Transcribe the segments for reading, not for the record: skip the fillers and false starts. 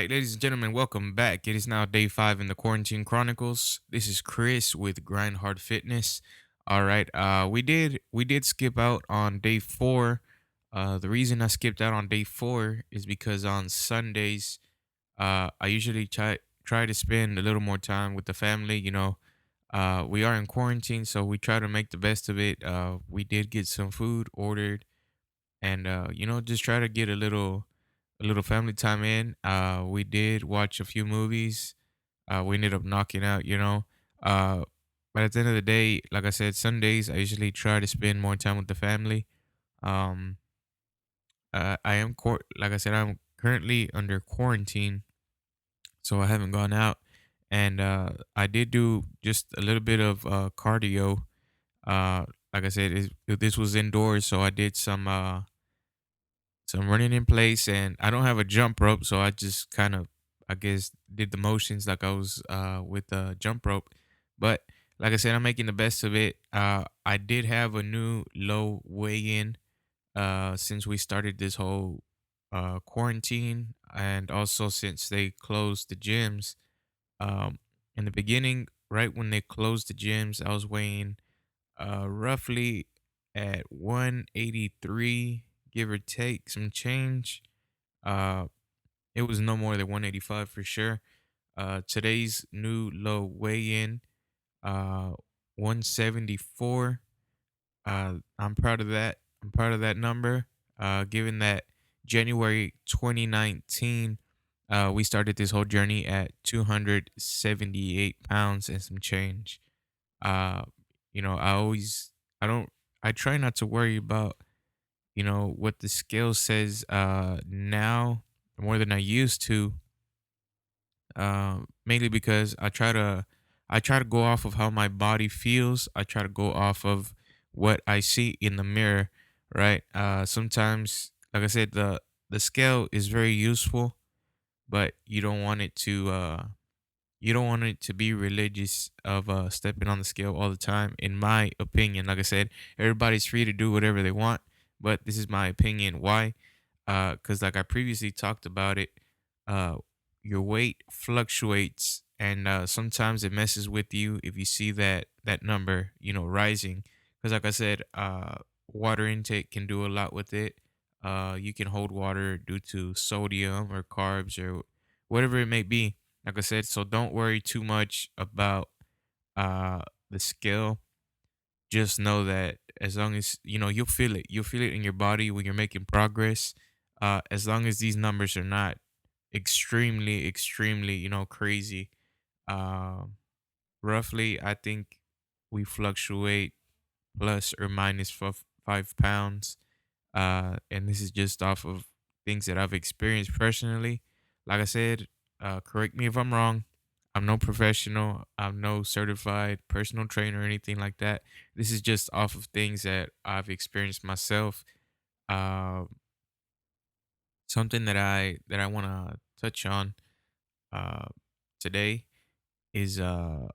right, ladies and gentlemen, welcome back. It is now day 5 in the Quarantine Chronicles. This is Chris with Grind Hard Fitness. All right, we did skip out on day 4. The reason I skipped out on day 4 is because on Sundays, I usually try to spend a little more time with the family. We are in quarantine, so we try to make the best of it. We did get some food ordered, and just try to get a little family time in. We did watch a few movies. We ended up knocking out. Uh, but at the end of the day, like I said, Sundays I usually try to spend more time with the family. Um, like I said, I'm currently under quarantine, so I haven't gone out, and I did do just a little bit of cardio. Like I said, this was indoors, so I did some running in place, and I don't have a jump rope, so I just kind of, I guess, did the motions like I was with the jump rope. But like I said, I'm making the best of it. I did have a new low weigh in since we started this whole quarantine, and also since they closed the gyms. Um, in the beginning, right when they closed the gyms, I was weighing roughly at 183, give or take some change. Uh, it was no more than 185 for sure. Today's new low weigh in, uh, 174. I'm proud of that. I'm proud of that number. Given that January 2019, we started this whole journey at 278 pounds and some change. Uh, I always, I don't, I try not to worry about, what the scale says now more than I used to, mainly because I try to go off of how my body feels. I try to go off of what I see in the mirror, right? Sometimes, like I said, the scale is very useful, but you don't want it to be religious of stepping on the scale all the time, in my opinion. Like I said, everybody's free to do whatever they want, but this is my opinion. Why? Because like I previously talked about it, uh your weight fluctuates, and sometimes it messes with you if you see that number, rising. Because like I said, water intake can do a lot with it. You can hold water due to sodium or carbs or whatever it may be, like I said. So don't worry too much about uh the scale. Just know that as long as you'll feel it in your body when you're making progress. As long as these numbers are not extremely, extremely, crazy. Um, Roughly, I think we fluctuate plus or minus 5 pounds. And this is just off of things that I've experienced personally. Like I said, correct me if I'm wrong. I'm no professional. I'm no certified personal trainer or anything like that. This is just off of things that I've experienced myself. Um, Something that I want to touch on uh, today is I've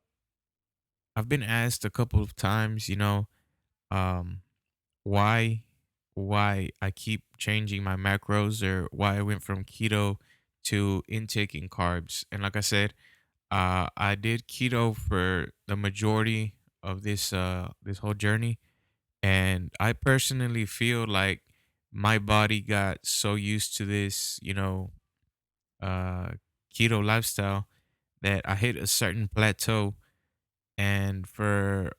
been asked a couple of times, um, why why I keep changing my macros, or why I went from keto to intaking carbs. And like I said, I did keto for the majority of this whole journey, and I personally feel like my body got so used to this, uh keto lifestyle, that I hit a certain plateau, and for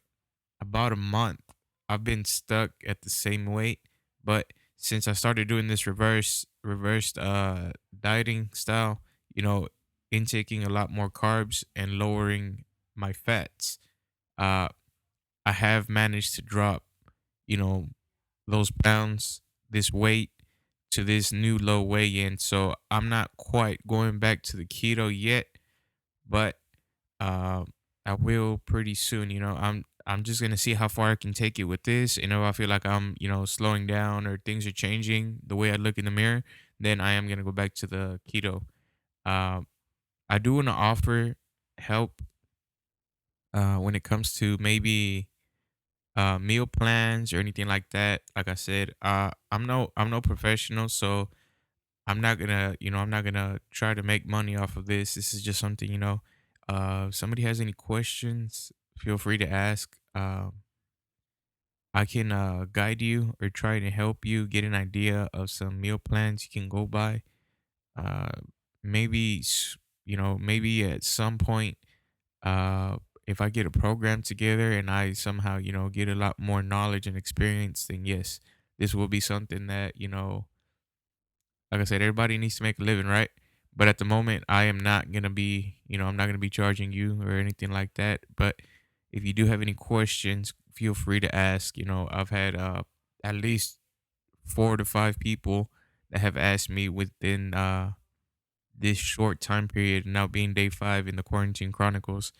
about a month, I've been stuck at the same weight. But since I started doing this reversed dieting style, intaking a lot more carbs and lowering my fats, uh I have managed to drop, you know, those pounds, this weight, to this new low weigh in. So I'm not quite going back to the keto yet, but uh, I will pretty soon. I'm just gonna see how far I can take it with this. And if I feel like I'm, slowing down, or things are changing the way I look in the mirror, then I am gonna go back to the keto. Um, I do want to offer help when it comes to maybe meal plans or anything like that. Like I said, I'm no professional, so I'm not gonna try to make money off of this. This is just something, if somebody has any questions, feel free to ask. I can guide you or try to help you get an idea of some meal plans you can go by. Uh, maybe, maybe at some point, uh, if I get a program together and I somehow, get a lot more knowledge and experience, then yes, this will be something that, like I said, everybody needs to make a living, right? But at the moment, I am not gonna be, I'm not gonna be charging you or anything like that. But if you do have any questions, feel free to ask. I've had at least 4 to 5 people that have asked me within this short time period, now being day 5 in the Quarantine Chronicles,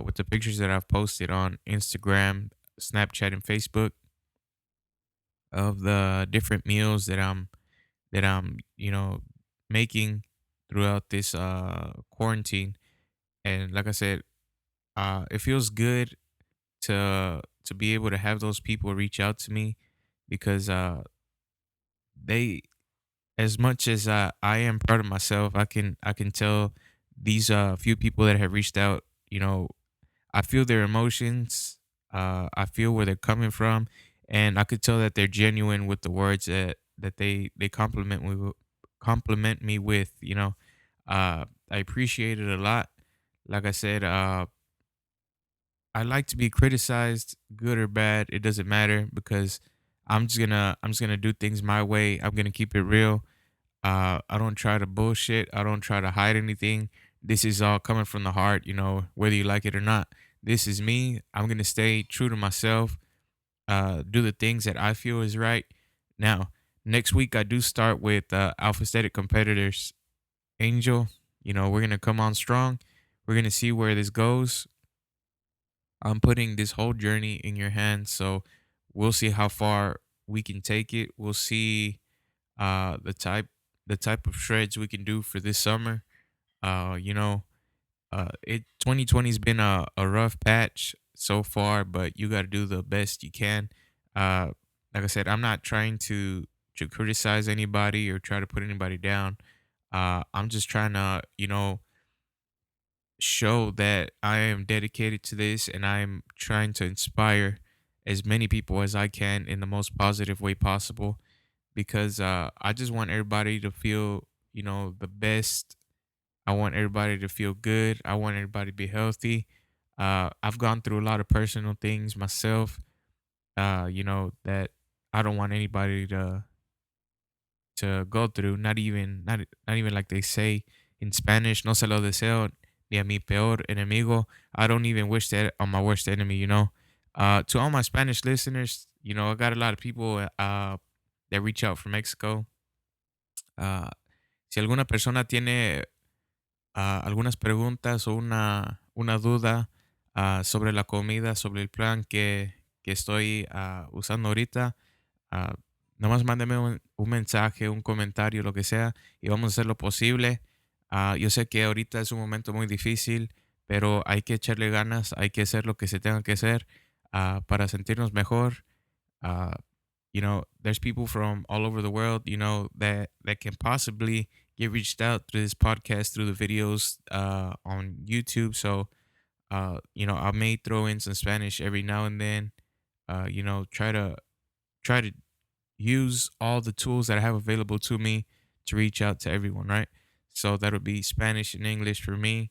with the pictures that I've posted on Instagram, Snapchat, and Facebook of the different meals that I'm making throughout this quarantine. And like I said, it feels good to be able to have those people reach out to me because they, as much as I am proud of myself, I can tell these few people that have reached out, I feel their emotions. I feel where they're coming from, and I could tell that they're genuine with the words that they compliment me with. I appreciate it a lot. Like I said, I like to be criticized, good or bad. It doesn't matter because I'm just gonna do things my way. I'm gonna keep it real. I don't try to bullshit. I don't try to hide anything. This is all coming from the heart, whether you like it or not. This is me. I'm gonna stay true to myself. Do the things that I feel is right. Now, next week I do start with Alpha Static Competitors Angel. We're gonna come on strong. We're gonna see where this goes. I'm putting this whole journey in your hands, so we'll see how far we can take it. We'll see uh the type the type of shreds we can do for this summer. You know, it 2020's been a rough patch so far, but you got to do the best you can. Uh, like I said, I'm not trying to criticize anybody or try to put anybody down. I'm just trying to, show that I am dedicated to this and I'm trying to inspire as many people as I can in the most positive way possible because I just want everybody to feel, the best. I want everybody to feel good. I want everybody to be healthy. I've gone through a lot of personal things myself, that I don't want anybody to go through. Not even like they say in Spanish, no se lo deseo ni a mi peor enemigo. I don't even wish that on my worst enemy, To all my Spanish listeners, I got a lot of people that reach out from Mexico. Uh, si alguna persona tiene algunas preguntas o una duda sobre la comida, sobre el plan que estoy usando ahorita, ah, nomás mándeme un mensaje, un comentario, lo que sea, y vamos a hacer lo posible. Yo sé que ahorita es un momento muy difícil, pero hay que echarle ganas, hay que hacer lo que se tenga que hacer para sentirnos mejor. Uh, there's people from all over the world, that can possibly get reached out through this podcast, through the videos on YouTube. So, I may throw in some Spanish every now and then. Try to use all the tools that I have available to me to reach out to everyone, right? So that would be Spanish and English for me.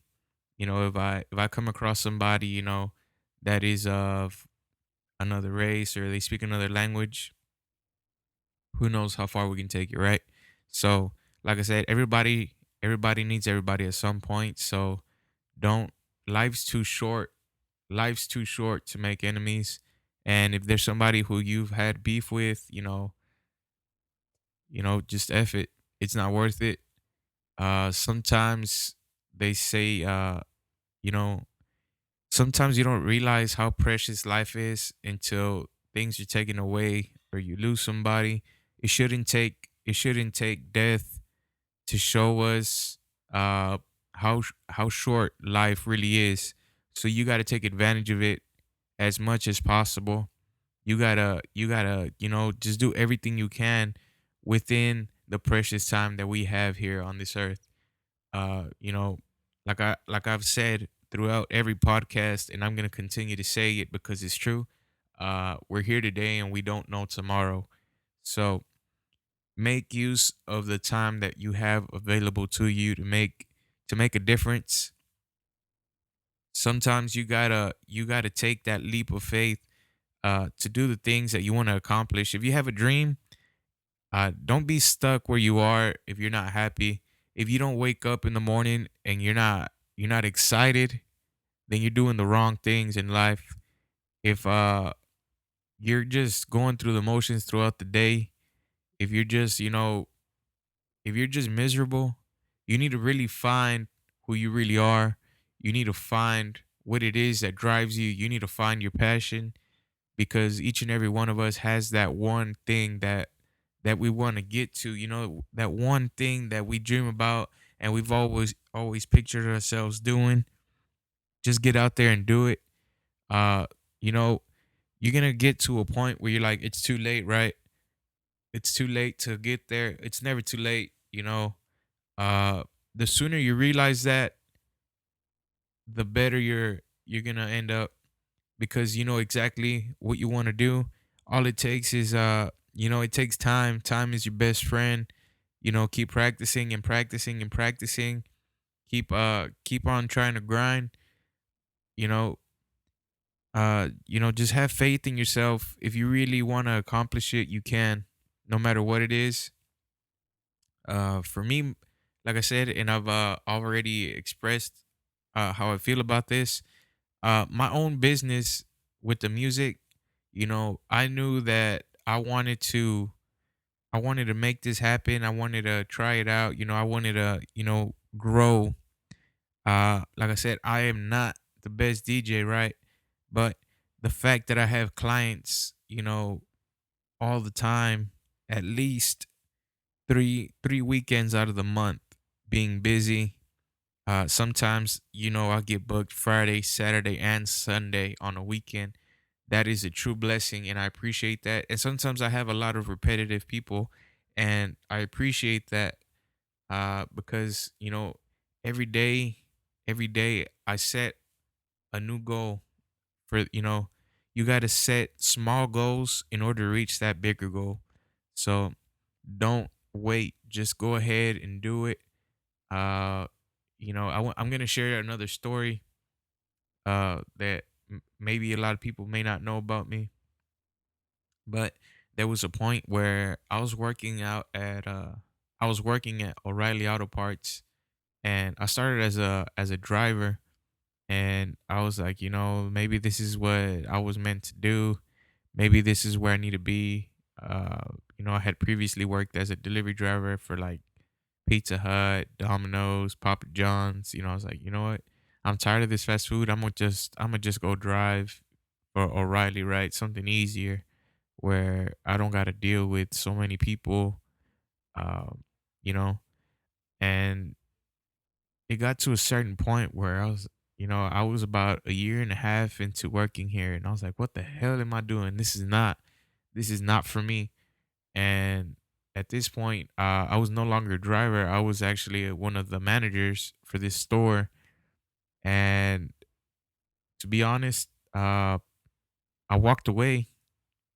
If I come across somebody, that is of another race or they speak another language, who knows how far we can take it, right? So, like I said, everybody needs everybody at some point. So, don't life's too short. Life's too short to make enemies. And if there's somebody who you've had beef with, just F it. It's not worth it. Sometimes they say you know, sometimes you don't realize how precious life is until things are taken away or you lose somebody. It shouldn't take death to show us how short life really is. So you got to take advantage of it as much as possible. You gotta just do everything you can within the precious time that we have here on this earth. You know, like I've said throughout every podcast, and I'm gonna continue to say it because it's true. We're here today and we don't know tomorrow. So make use of the time that you have available to you to make a difference. Sometimes you gotta take that leap of faith to do the things that you want to accomplish. If you have a dream, don't be stuck where you are if you're not happy. If you don't wake up in the morning and you're not excited, then you're doing the wrong things in life. If you're just going through the motions throughout the day, if you're just, if you're just miserable, you need to really find who you really are. You need to find what it is that drives you. You need to find your passion because each and every one of us has that one thing that we want to get to, that one thing that we dream about and we've always pictured ourselves doing. Just get out there and do it. Uh, you know, you're gonna get to a point where you're like, it's too late, right? It's too late to get there. It's never too late. Uh the sooner you realize that, the better you're gonna end up because you know exactly what you want to do. All it takes is it takes time. Time is your best friend. Keep practicing and practicing and practicing. Keep on trying to grind. You know, just have faith in yourself. If you really want to accomplish it, you can, no matter what it is. For me, like I said, and I've already expressed how I feel about this. My own business with the music, I knew that I wanted to make this happen. I wanted to try it out. I wanted to, grow. Like I said, I am not the best DJ, right? But the fact that I have clients, all the time, at least three weekends out of the month, being busy. Sometimes, I get booked Friday, Saturday, and Sunday on a weekend. That is a true blessing, and I appreciate that. And sometimes I have a lot of repetitive people, and I appreciate that because every day, every day I set a new goal for you got to set small goals in order to reach that bigger goal. So don't wait, just go ahead and do it. uh I'm gonna share another story that maybe a lot of people may not know about me, but there was a point where I was working at O'Reilly Auto Parts, and I started as a driver, and I was like, maybe this is what I was meant to do. Maybe this is where I need to be. I had previously worked as a delivery driver for like Pizza Hut, Domino's, Papa John's. I was like, you know what? I'm tired of this fast food. I'm gonna just go drive for O'Reilly, right? Something easier where I don't gotta deal with so many people. Um, you know, and it got to a certain point where I was about a year and a half into working here, and I was like, what the hell am I doing? This is not for me. And at this point, I was no longer a driver. I was actually one of the managers for this store. And to be honest, I walked away.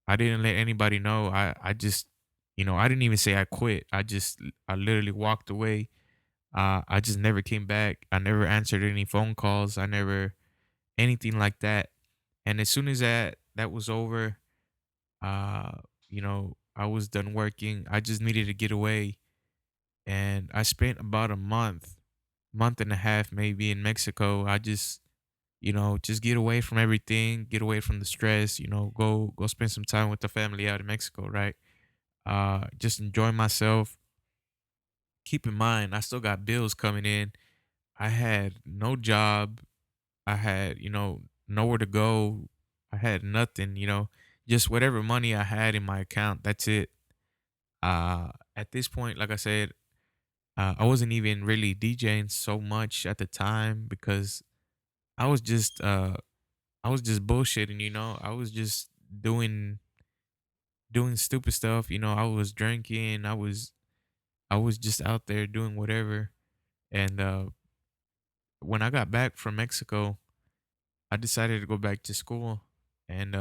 I didn't let anybody know. I just, I didn't even say I quit. I literally walked away. I just never came back. I never answered any phone calls. I never anything like that. And as soon as that was over, I was done working. I just needed to get away, and I spent about a month and a half maybe in Mexico. I just get away from everything, get away from the stress, go spend some time with the family out in Mexico, right? Just enjoy myself. Keep in mind, I still got bills coming in. I had no job. I had, nowhere to go. I had nothing, just whatever money I had in my account. That's it. At this point, like I said, I wasn't even really DJing so much at the time because I was just uh I was just bullshitting, I was just doing stupid stuff, I was drinking, I was just out there doing whatever. And when I got back from Mexico, I decided to go back to school. And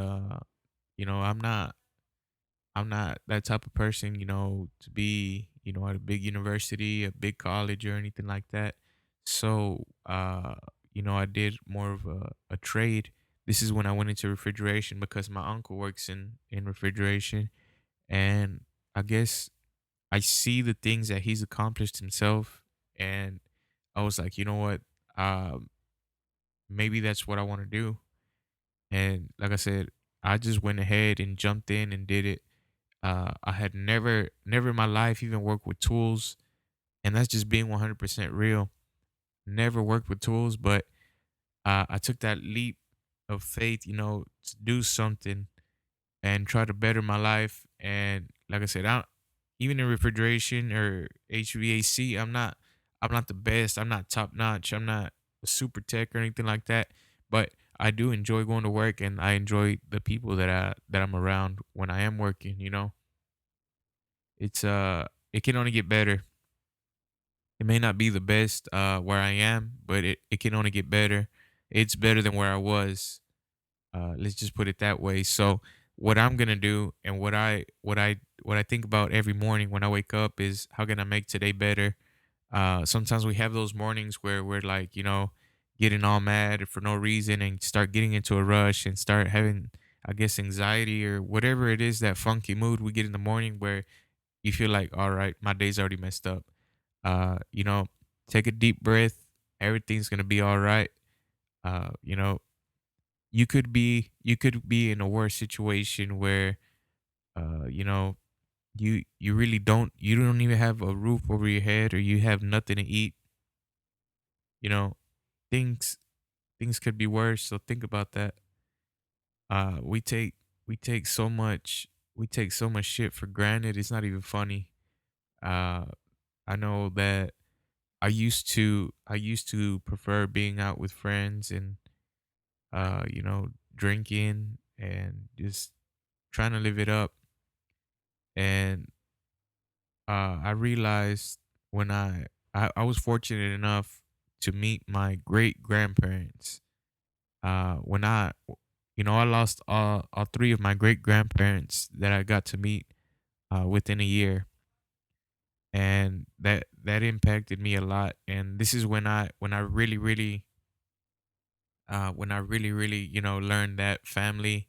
you know, I'm not that type of person, to be, at a big university, a big college or anything like that. So, I did more of a trade. This is when I went into refrigeration because my uncle works in refrigeration, and I guess I see the things that he's accomplished himself, and I was like, you know what? Um, Maybe that's what I want to do. And like I said, I just went ahead and jumped in and did it. I had never in my life even worked with tools, and that's just being 100% real. Never worked with tools, but I took that leap of faith, to do something and try to better my life. And like I said, even in refrigeration or HVAC, I'm not the best. I'm not top notch. I'm not a super tech or anything like that. But I do enjoy going to work, and I enjoy the people that I'm around when I am working. It can only get better. It may not be the best where I am, but it can only get better. It's better than where I was. Let's just put it that way. So what I'm gonna do, and what I think about every morning when I wake up, is how can I make today better. Sometimes we have those mornings where we're like, getting all mad for no reason and start getting into a rush and start having, I guess, anxiety or whatever it is, that funky mood we get in the morning where you feel like, all right, my day's already messed up. uh you know Take a deep breath. Everything's gonna be all right. uh you know you could be in a worse situation where uh you know you don't even have a roof over your head, or you have nothing to eat. you know things things could be worse, so think about that. Uh we take we take so much we take so much shit for granted, it's not even funny. uh I know that I used to prefer being out with friends and drinking and just trying to live it up. And I realized when I was fortunate enough to meet my great grandparents. When I lost all three of my great grandparents that I got to meet within a year, and that impacted me a lot. And this is when I really learned that family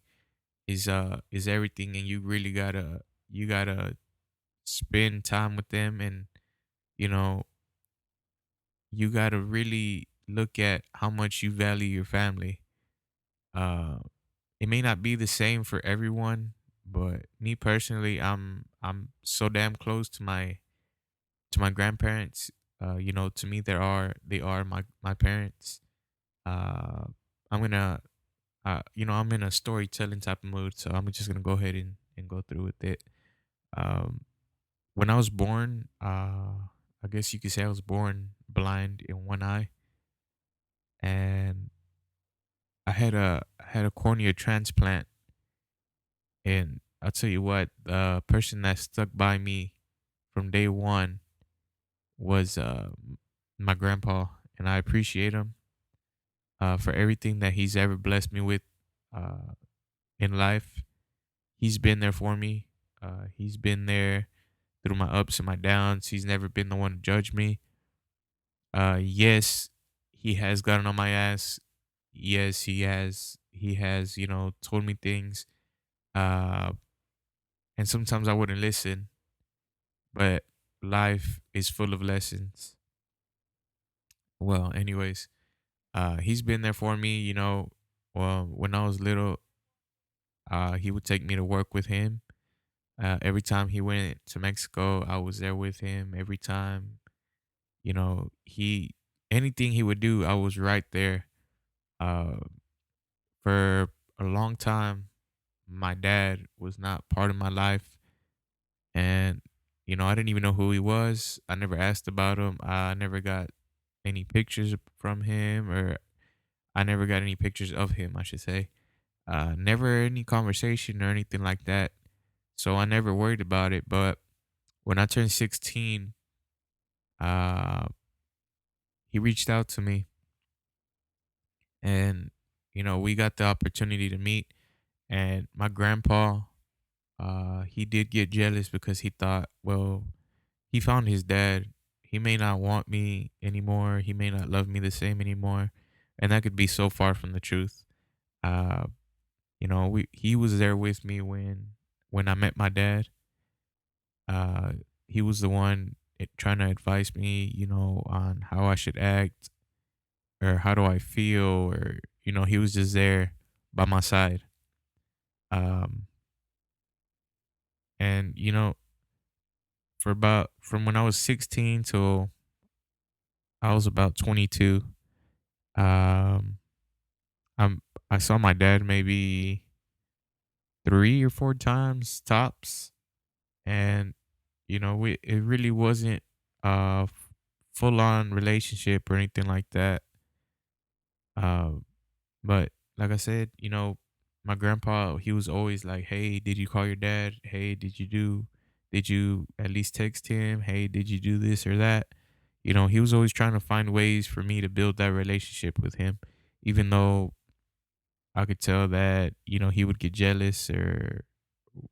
is everything, and you gotta spend time with them. And you know you gotta really look at how much you value your family. uh it may not be the same for everyone, but me personally, I'm so damn close to my grandparents. To me, they are my parents. uh I'm gonna I'm in a storytelling type of mood, so I'm just gonna go ahead and go through with it. um when I was born, I guess you could say I was born blind in one eye. And I had a cornea transplant. And I'll tell you what, the person that stuck by me from day one was my grandpa, and I appreciate him for everything that he's ever blessed me with uh, in life. He's been there for me. He's been there through my ups and my downs. He's never been the one to judge me. Yes, he has gotten on my ass. Yes, he has. He has, told me things. Uh, and sometimes I wouldn't listen, but life is full of lessons. Well, anyways, he's been there for me. Well, when I was little, he would take me to work with him. Every time he went to Mexico, I was there with him. Every time, he anything he would do, I was right there. Uh, for a long time, my dad was not part of my life, and I didn't even know who he was. I never asked about him. I never got any pictures from him, or I never got any pictures of him, I should say. Never any conversation or anything like that. So I never worried about it. But when I turned 16, uh, he reached out to me, and we got the opportunity to meet. And my grandpa, he did get jealous because he thought, well, he found his dad. He may not want me anymore. He may not love me the same anymore, and that could be so far from the truth. Uh, he was there with me when I met my dad. Uh, he was the one trying to advise me, on how I should act or how do I feel, or he was just there by my side. Um, and for about from when I was 16 till I was about 22, um, I saw my dad maybe 3 or 4 times tops, and it really wasn't a full on relationship or anything like that. Um, but like I said, my grandpa, he was always like, "Hey, did you call your dad? Hey, did you at least text him? Hey, did you do this or that?" He was always trying to find ways for me to build that relationship with him, even though I could tell that, he would get jealous or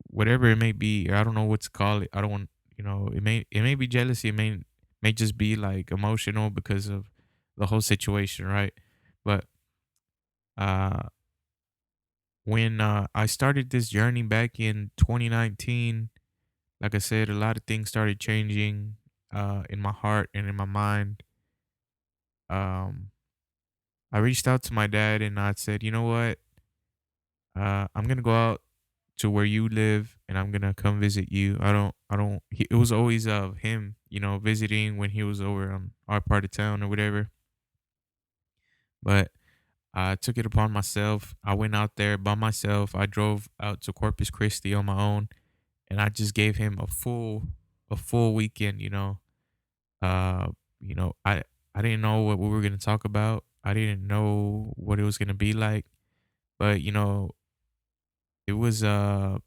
whatever it may be. Or I don't know what to call it. I don't want, it may be jealousy. It may just be like emotional because of the whole situation, right? But uh when I started this journey back in 2019, like I said, a lot of things started changing in my heart and in my mind. Um, I reached out to my dad and I said, you know what? I'm gonna go out to where you live and I'm gonna come visit you. It was always him, visiting when he was over on our part of town or whatever. But I took it upon myself. I went out there by myself. I drove out to Corpus Christi on my own, and I just gave him a full weekend. Uh, I didn't know what we were gonna talk about. I didn't know what it was gonna be like, but it was uh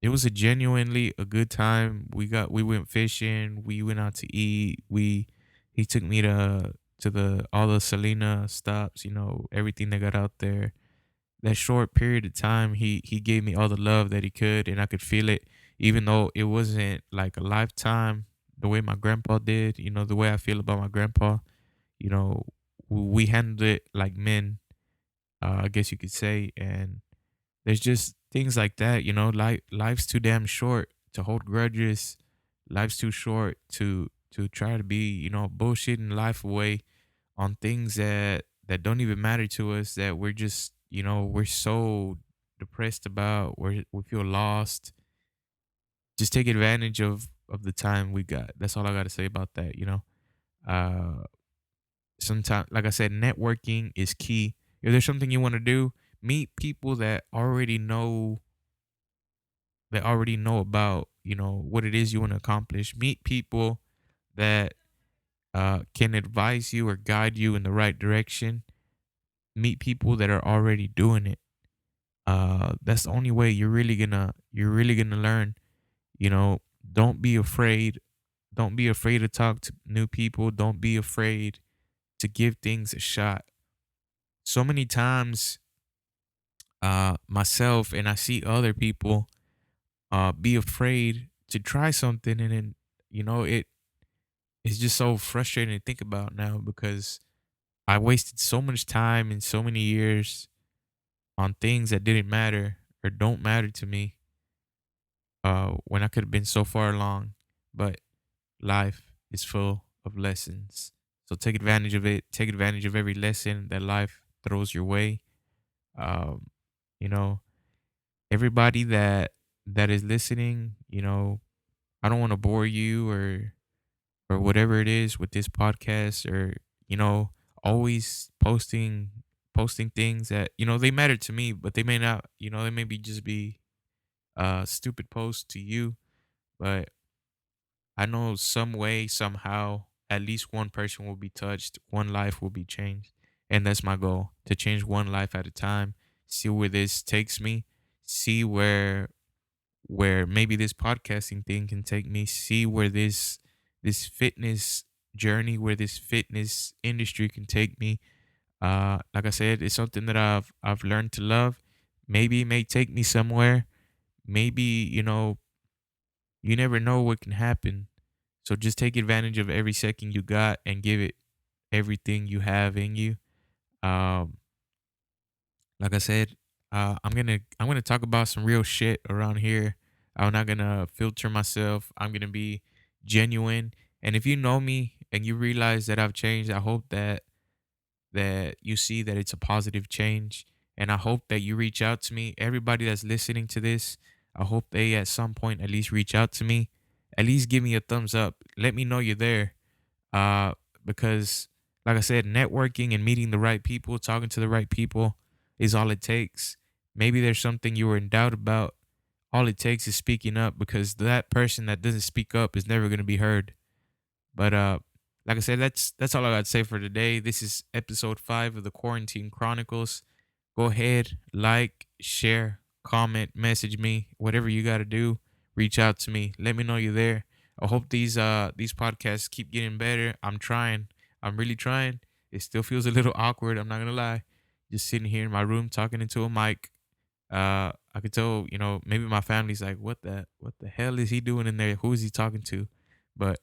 it was a genuinely a good time. We went fishing, we went out to eat. He took me to the all the Selena stops, everything that got out there. That short period of time, he gave me all the love that he could, and I could feel it, even though it wasn't like a lifetime the way my grandpa did. The way I feel about my grandpa. You know, we handled it like men, I guess you could say, and there's just things like that. Life's too damn short to hold grudges. Life's too short to try to be, bullshitting life away on things that don't even matter to us, that we're just, we're so depressed about, we feel lost. Just take advantage of the time we got. That's all I got to say about that. Uh Sometimes, like I said, networking is key. If there's something you want to do, meet people that already know about, what it is you want to accomplish. Meet people that can advise you or guide you in the right direction. Meet people that are already doing it. That's the only way you're really gonna learn. You know, don't be afraid. Don't be afraid to talk to new people. Don't be afraid to give things a shot. So many times, myself and I see other people be afraid to try something, and then it's just so frustrating to think about now because I wasted so much time and so many years on things that didn't matter or don't matter to me, when I could have been so far along. But life is full of lessons. So take advantage of it. Take advantage of every lesson that life throws your way. Um, you know, everybody that is listening, I don't want to bore you or whatever it is with this podcast, or you know always posting things that they matter to me, but they may not, they maybe just be stupid posts to you. But I know some way, somehow, at least one person will be touched, one life will be changed. And that's my goal, to change one life at a time, see where this takes me, see where maybe this podcasting thing can take me, see where this fitness journey where this fitness industry can take me. Like I said, it's something that I've learned to love. Maybe it may take me somewhere. Maybe, you never know what can happen. So just take advantage of every second you got and give it everything you have in you. Um, like I said, I'm gonna talk about some real shit around here. I'm not gonna filter myself. I'm gonna be genuine. And if you know me and you realize that I've changed, I hope that you see that it's a positive change. And I hope that you reach out to me. Everybody that's listening to this, I hope they at some point at least reach out to me. At least give me a thumbs up. Let me know you're there. Uh, because like I said, networking and meeting the right people, talking to the right people is all it takes. Maybe there's something you were in doubt about. All it takes is speaking up, because that person that doesn't speak up is never gonna be heard. But like I said, that's all I got to say for today. This is episode 5 of the Quarantine Chronicles. Go ahead, like, share, comment, message me, whatever you got to do. Reach out to me. Let me know you're there. I hope these podcasts keep getting better. I'm trying. I'm really trying. It still feels a little awkward. I'm not gonna lie. Just sitting here in my room talking into a mic. I could tell, maybe my family's like, what the hell is he doing in there? Who is he talking to? But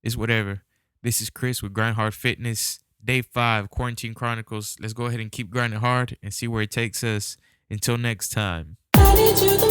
it's whatever. This is Chris with Grind Hard Fitness, day 5, Quarantine Chronicles. Let's go ahead and keep grinding hard and see where it takes us. Until next time. I need you